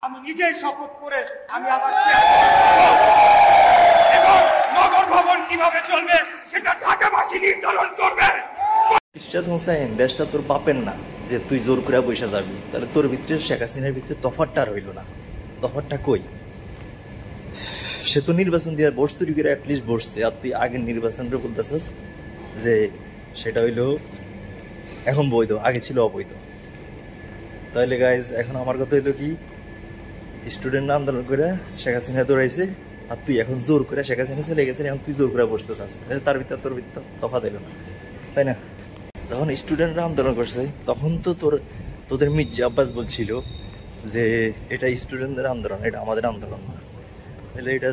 আমি নিজেই শপথ করে আমি আমার এবং নগর ভবন কিভাবে চলবে সেটা ঢাকাবাসী নির্ধারণ করবে। ইরশাদ হোসেন, দেশটা তোর বাপের না যে তুই জোর করে বসে যাবি। তাহলে তোর ভিতরে শেখ হাসিনার ভিতরে তফাৎটা আর হইল না। তফাৎটা কই? সে তো নির্বাচন দিয়ে বসছে, অ্যাটলিস্ট বসছে। আর তুই আগের নির্বাচনটা বলতেছিস যে সেটা হইলো এখন বৈধ, আগে ছিল অবৈধ। তাহলে গাইজ এখন আমার কথা হইলো কি, স্টুডেন্টরা আন্দোলন করে শেখ হাসিনা দৌড়াইছে, আর তুই এখন জোর করে শেখ হাসিনা চলে গেছে, এখন তুই জোর করে বসতে চাস। তার ভিতরে তোর ভিতরে তফাৎ হইল না, তাই না? তখন স্টুডেন্টরা আন্দোলন করছে, তখন তো তোদের মির্জা আব্বাস বলছিল যে এটা স্টুডেন্টদের আন্দোলন, এটা আমাদের আন্দোলন না। তাহলে এটা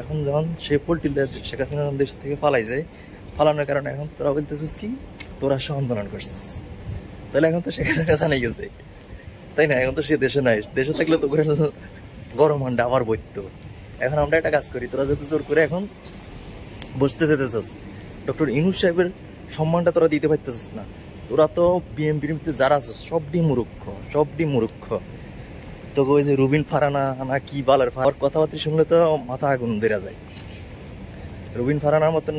এখন যখন সে পোল্ট্রি শেখ হাসিনা দেশ থেকে পালাই যায়, পালানোর কারণে এখন তোরা বলতেছিস কি তোরা সব আন্দোলন করছিস। তাহলে এখন তো শেখ হাসিনা জানাই গেছে, তাই না? এখন তো সে দেশে নাই, দেশে থাকলে তো করে গরম আন্ডা আমার বইত। এখন আমরা একটা কাজ করি, তোরা যেহেতু জোর করে এখন বসতে যেতেছিস, ডক্টর ইউনূস সাহেবের সম্মানটা তোরা দিতে পারতেছিস না। তোরা তো বিএনপির মধ্যে যারা আছিস সবটি মূর্খ। তো ওই যে রুবিন ফারানা না কি বালার কথাবার্তা শুনলে তো মাথা আগুন ধরে যায়। রুবিন ফারানার মতন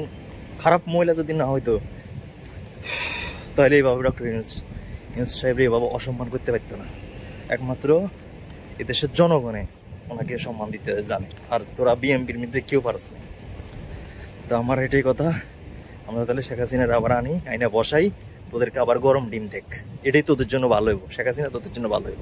খারাপ মহিলা যদি না হইতো তাহলে এইভাবে ডক্টর ইউনূস সাহেব এইভাবে অসম্মান করতে পারতো না। একমাত্র এদেশের জনগণে ওনাকে সম্মান দিতে জানে, আর তোরা বিএনপির মধ্যে কেউ পারস না। তো আমার এটাই কথা, আমরা তাহলে শেখ হাসিনার আবার আইনা বসাই, তোদেরকে আবার গরম ডিম দেখ, এটাই তোদের জন্য ভালো হইব। শেখ হাসিনা তোদের জন্য ভালো হইব।